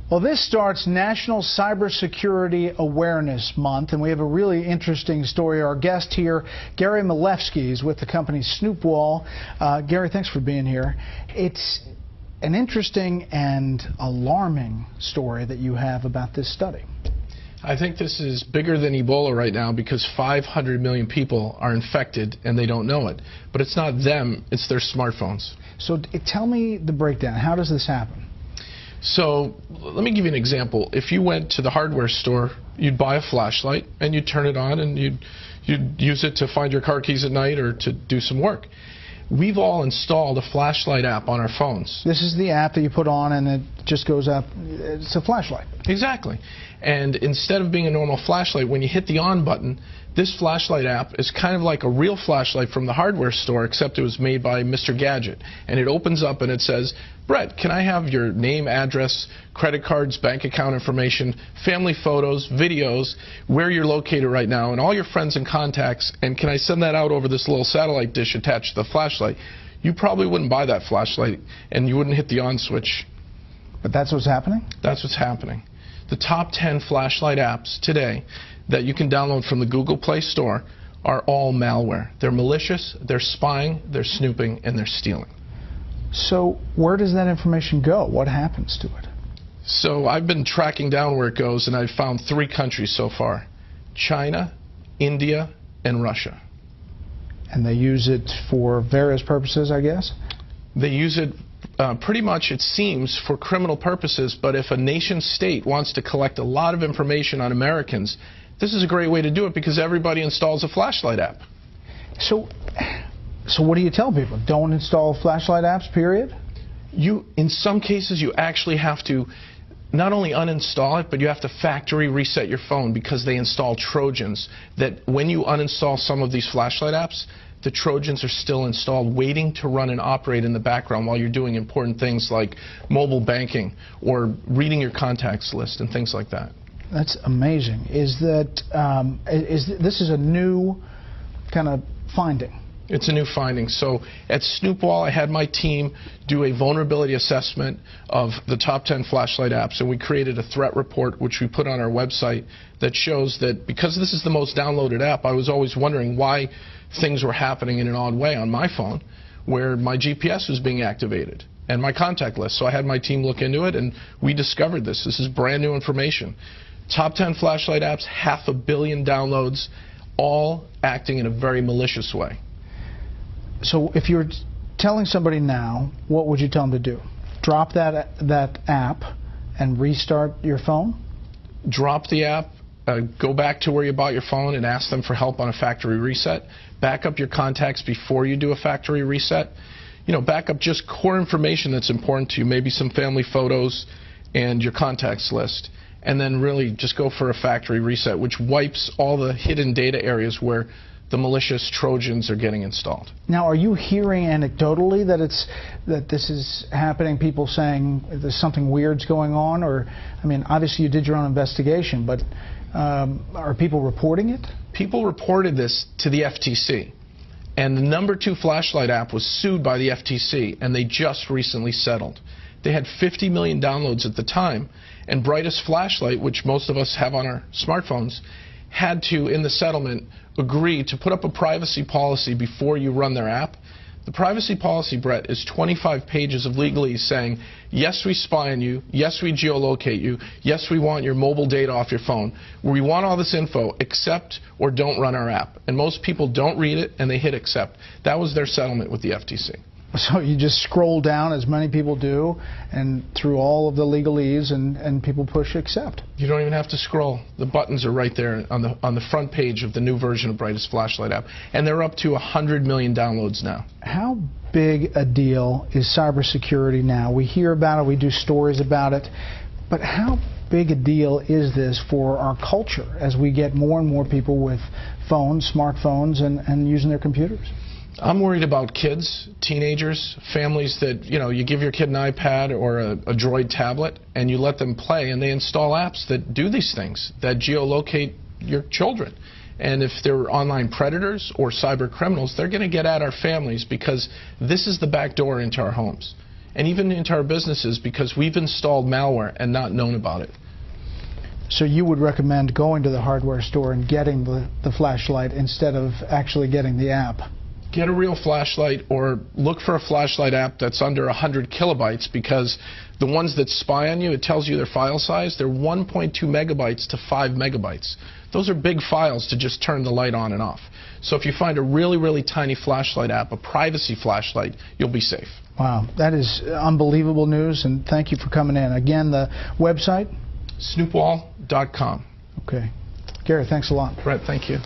Well, this starts National Cybersecurity Awareness Month, and we have a really interesting story. Our guest here, Gary Malefsky, is with the company SPYWARE. Gary, thanks for being here. It's an interesting and alarming story that you have about this study. I think this is bigger than Ebola right now because 500 million people are infected and they don't know it. But it's not them, it's their smartphones. So tell me the breakdown. How does this happen? So let me give you an example. If you went to the hardware store, you'd buy a flashlight and you'd turn it on and you'd use it to find your car keys at night or to do some work. We've all installed a flashlight app on our phones. This is the app that you put on and it just goes up. It's a flashlight. Exactly. And instead of being a normal flashlight, when you hit the on button, this flashlight app is kind of like a real flashlight from the hardware store, except it was made by Mr. Gadget. And it opens up and it says, Brett, can I have your name, address, credit cards, bank account information, family photos, videos, where you're located right now, and all your friends and contacts, and can I send that out over this little satellite dish attached to the flashlight? You probably wouldn't buy that flashlight, and you wouldn't hit the on switch. But that's what's happening? That's what's happening. The top 10 flashlight apps today that you can download from the Google Play Store are all malware. They're malicious, they're spying, they're snooping, and they're stealing. So where does that information go? What happens to it? So I've been tracking down where it goes, and I've found 3 countries so far: China, India, and Russia. And they use it for various purposes, I guess? They use it pretty much, it seems, for criminal purposes, but if a nation state wants to collect a lot of information on Americans, this is a great way to do it because everybody installs a flashlight app. So what do you tell people? Don't install flashlight apps, period? In some cases, you actually have to not only uninstall it, but you have to factory reset your phone because they install Trojans that when you uninstall some of these flashlight apps, the Trojans are still installed, waiting to run and operate in the background while you're doing important things like mobile banking or reading your contacts list and things like that. That's amazing. This is a new kind of finding? It's a new finding. So at SPYWARE, I had my team do a vulnerability assessment of the top 10 flashlight apps, and we created a threat report which we put on our website that shows that because this is the most downloaded app, I was always wondering why things were happening in an odd way on my phone where my GPS was being activated and my contact list. So I had my team look into it, and we discovered this. This is brand new information. Top 10 flashlight apps, 500 million downloads, all acting in a very malicious way. So if you're telling somebody now, what would you tell them to do? Drop that app and restart your phone? Drop the app, go back to where you bought your phone and ask them for help on a factory reset. Back up your contacts before you do a factory reset. Back up just core information that's important to you, maybe some family photos and your contacts list. And then really just go for a factory reset, which wipes all the hidden data areas where the malicious Trojans are getting installed. Now, are you hearing anecdotally that this is happening, people saying there's something weird's going on? Or, I mean, obviously you did your own investigation, but are people reporting it? People reported this to the FTC. And the #2 flashlight app was sued by the FTC, and they just recently settled. They had 50 million downloads at the time, and Brightest Flashlight, which most of us have on our smartphones, had to, in the settlement, agree to put up a privacy policy before you run their app. The privacy policy, Brett, is 25 pages of legalese saying, yes, we spy on you, yes, we geolocate you, yes, we want your mobile data off your phone. We want all this info, accept or don't run our app. And most people don't read it, and they hit accept. That was their settlement with the FTC. So you just scroll down, as many people do, and through all of the legalese, and people push accept. You don't even have to scroll. The buttons are right there on the front page of the new version of Brightest Flashlight app, and they're up to 100 million downloads now. How big a deal is cybersecurity now? We hear about it, we do stories about it, but how big a deal is this for our culture as we get more and more people with phones, smartphones, and using their computers? I'm worried about kids, teenagers, families that, you give your kid an iPad or a Droid tablet and you let them play, and they install apps that do these things, that geolocate your children. And if they're online predators or cyber criminals, they're going to get at our families because this is the back door into our homes. and even into our businesses because we've installed malware and not known about it. So you would recommend going to the hardware store and getting the flashlight instead of actually getting the app? Get a real flashlight, or look for a flashlight app that's under 100 kilobytes, because the ones that spy on you, it tells you their file size, they're 1.2 megabytes to 5 megabytes. Those are big files to just turn the light on and off. So if you find a really, really tiny flashlight app, a privacy flashlight, you'll be safe. Wow, that is unbelievable news, and thank you for coming in. Again, the website? SnoopWall.com. Okay. Gary, thanks a lot. Brett, thank you.